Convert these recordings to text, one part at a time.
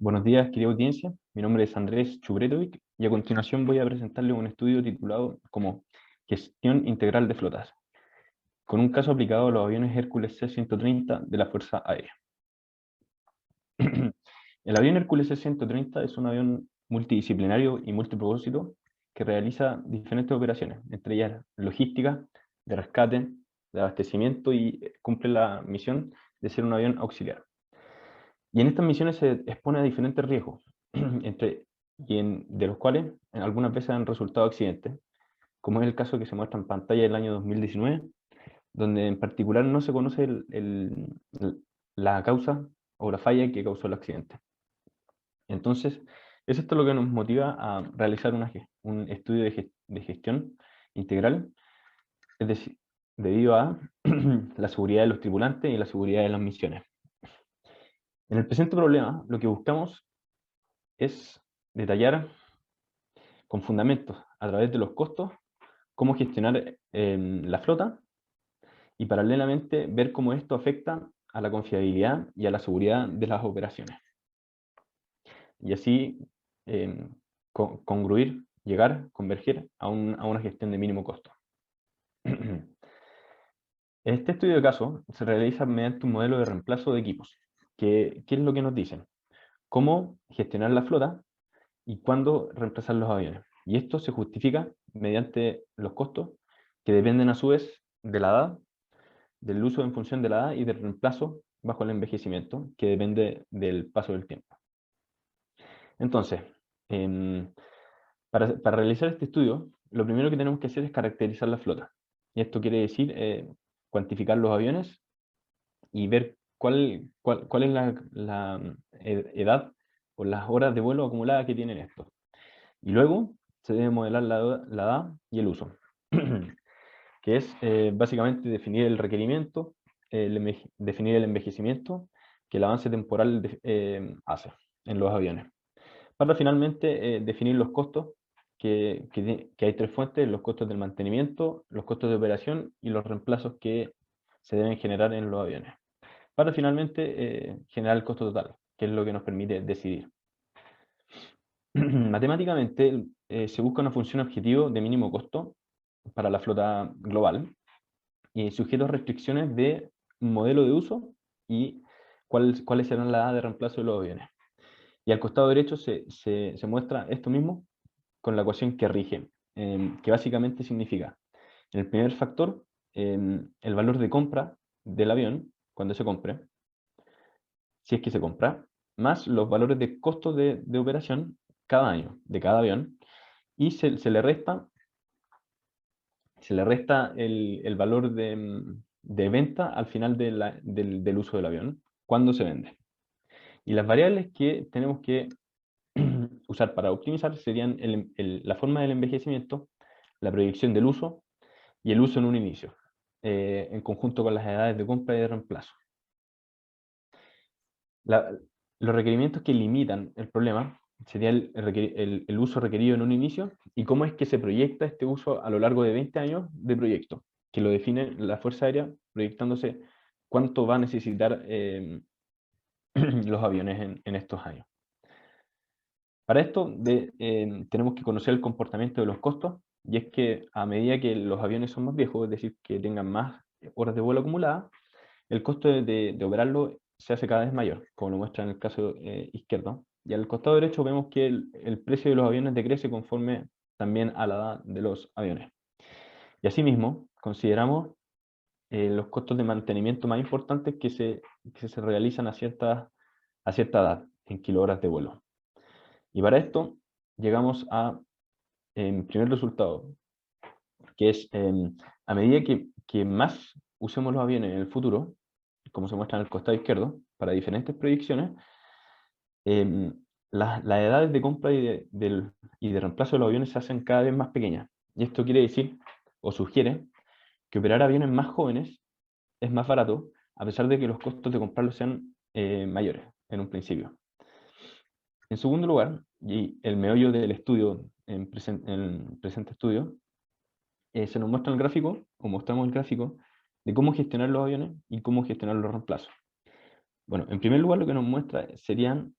Buenos días, querida audiencia. Mi nombre es Andrés Chubretovic y a continuación voy a presentarles un estudio titulado como Gestión Integral de Flotas, con un caso aplicado a los aviones Hércules C-130 de la Fuerza Aérea. El avión Hércules C-130 es un avión multidisciplinario y multipropósito que realiza diferentes operaciones, entre ellas logística, de rescate, de abastecimiento y cumple la misión de ser un avión auxiliar. Y en estas misiones se expone a diferentes riesgos, de los cuales algunas veces han resultado accidentes, como es el caso que se muestra en pantalla del año 2019, donde en particular no se conoce la causa o la falla que causó el accidente. Entonces, es esto lo que nos motiva a realizar un estudio de gestión integral, es decir, debido a la seguridad de los tripulantes y la seguridad de las misiones. En el presente problema, lo que buscamos es detallar con fundamentos a través de los costos cómo gestionar la flota y paralelamente ver cómo esto afecta a la confiabilidad y a la seguridad de las operaciones. Y así converger a una gestión de mínimo costo. Este estudio de caso se realiza mediante un modelo de reemplazo de equipos. ¿Qué es lo que nos dicen? Cómo gestionar la flota y cuándo reemplazar los aviones. Y esto se justifica mediante los costos que dependen a su vez de la edad, del uso en función de la edad y del reemplazo bajo el envejecimiento, que depende del paso del tiempo. Entonces, para realizar este estudio, lo primero que tenemos que hacer es caracterizar la flota. Y esto quiere decir cuantificar los aviones y ver cuál es la edad o las horas de vuelo acumuladas que tienen estos. Y luego se debe modelar la edad y el uso, que es básicamente definir el requerimiento, definir el envejecimiento que el avance temporal hace en los aviones. Para finalmente definir los costos, que hay tres fuentes: los costos del mantenimiento, los costos de operación y los reemplazos que se deben generar en los aviones. Para finalmente generar el costo total, que es lo que nos permite decidir. Matemáticamente se busca una función objetivo de mínimo costo para la flota global y sujeto a restricciones de modelo de uso y cuáles serán la edad de reemplazo de los aviones. Y al costado derecho se muestra esto mismo con la ecuación que rige, que básicamente significa, en el primer factor, el valor de compra del avión cuando se compre, si es que se compra, más los valores de costos de operación cada año de cada avión, y se le resta el valor de venta al final del uso del avión, cuando se vende. Y las variables que tenemos que usar para optimizar serían la forma del envejecimiento, la proyección del uso y el uso en un inicio, en conjunto con las edades de compra y de reemplazo. Los requerimientos que limitan el problema sería el uso requerido en un inicio y cómo es que se proyecta este uso a lo largo de 20 años de proyecto, que lo define la Fuerza Aérea proyectándose cuánto va a necesitar los aviones en estos años. Para esto tenemos que conocer el comportamiento de los costos, y es que a medida que los aviones son más viejos, es decir, que tengan más horas de vuelo acumuladas, el costo de operarlo se hace cada vez mayor, como lo muestra en el caso izquierdo. Y al costado derecho vemos que el precio de los aviones decrece conforme también a la edad de los aviones. Y asimismo, consideramos los costos de mantenimiento más importantes que se realizan a cierta edad, en kilohoras de vuelo. Y para esto llegamos primer resultado, que es a medida que más usemos los aviones en el futuro, como se muestra en el costado izquierdo, para diferentes proyecciones, las edades de compra y de reemplazo de los aviones se hacen cada vez más pequeñas. Y esto quiere decir, o sugiere, que operar aviones más jóvenes es más barato, a pesar de que los costos de comprarlos sean mayores en un principio. En segundo lugar, y el meollo del estudio, en el presente estudio, se nos muestra el gráfico, o mostramos el gráfico, de cómo gestionar los aviones y cómo gestionar los reemplazos. Bueno, en primer lugar lo que nos muestra serían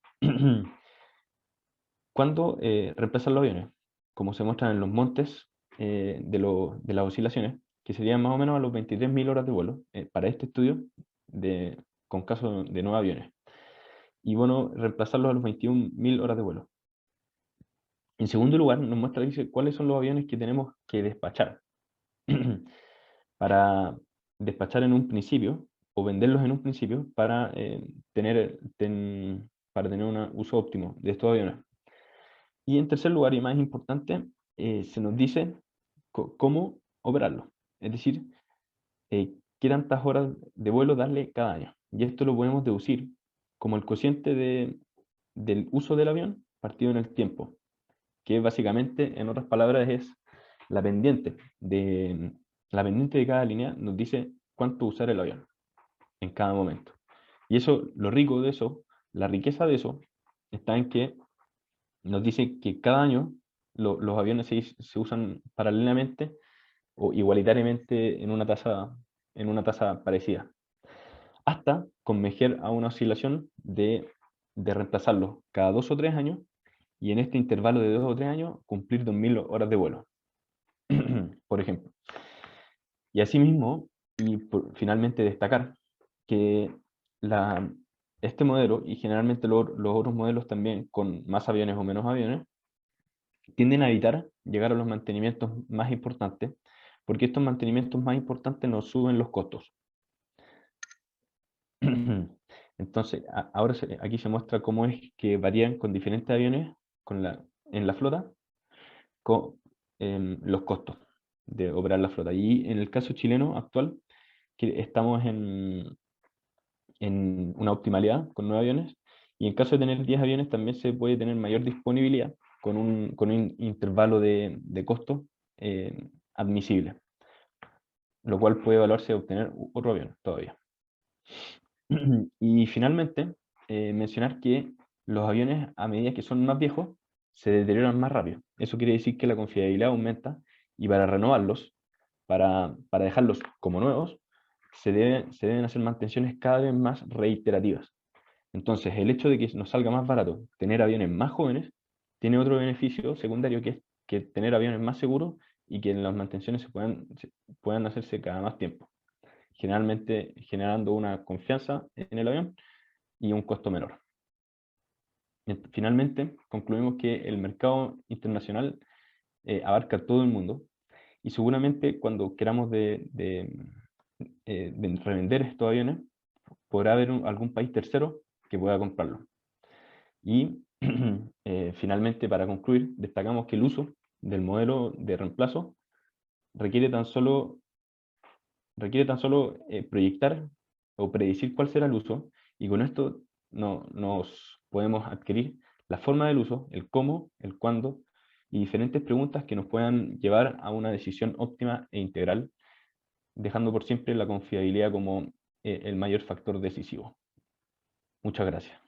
¿Cuándo reemplazar los aviones? Como se muestran en los montes de las oscilaciones, que serían más o menos a los 23.000 horas de vuelo, para este estudio con casos de 9 aviones. Y bueno, reemplazarlos a los 21.000 horas de vuelo. En segundo lugar, nos muestra, dice, cuáles son los aviones que tenemos que despachar. Para despachar en un principio, o venderlos en un principio, para tener un uso óptimo de estos aviones. Y en tercer lugar, y más importante, se nos dice cómo operarlo. Es decir, qué tantas horas de vuelo darle cada año. Y esto lo podemos deducir como el cociente del uso del avión partido en el tiempo, que básicamente, en otras palabras, es la pendiente de cada línea nos dice cuánto usar el avión en cada momento. Y eso, lo rico de eso, la riqueza de eso, está en que nos dice que cada año los aviones se usan paralelamente o igualitariamente en una tasa parecida, hasta converger a una oscilación de reemplazarlos cada 2 o 3 años, y en este intervalo de 2 o 3 años cumplir 2.000 horas de vuelo, por ejemplo. Y asimismo, finalmente destacar que este modelo, y generalmente los otros modelos también con más aviones o menos aviones, tienden a evitar llegar a los mantenimientos más importantes, porque estos mantenimientos más importantes nos suben los costos. Entonces, ahora aquí se muestra cómo es que varían con diferentes aviones en la flota los costos de operar la flota. Y en el caso chileno actual, que estamos en una optimalidad con 9 aviones, y en caso de tener 10 aviones también se puede tener mayor disponibilidad con un intervalo de costo admisible, lo cual puede evaluarse obtener otro avión todavía. Y finalmente, mencionar que los aviones, a medida que son más viejos, se deterioran más rápido. Eso quiere decir que la confiabilidad aumenta, y para renovarlos, para dejarlos como nuevos, se deben hacer mantenciones cada vez más reiterativas. Entonces, el hecho de que nos salga más barato tener aviones más jóvenes tiene otro beneficio secundario, que es que tener aviones más seguros y que las mantenciones puedan hacerse cada más tiempo, generalmente generando una confianza en el avión y un costo menor. Finalmente, concluimos que el mercado internacional abarca todo el mundo, y seguramente cuando queramos revender estos aviones, podrá haber algún país tercero que pueda comprarlo. Y finalmente, para concluir, destacamos que el uso del modelo de reemplazo requiere tan solo proyectar o predecir cuál será el uso, y con esto nos podemos adquirir la forma del uso, el cómo, el cuándo, y diferentes preguntas que nos puedan llevar a una decisión óptima e integral, dejando por siempre la confiabilidad como el mayor factor decisivo. Muchas gracias.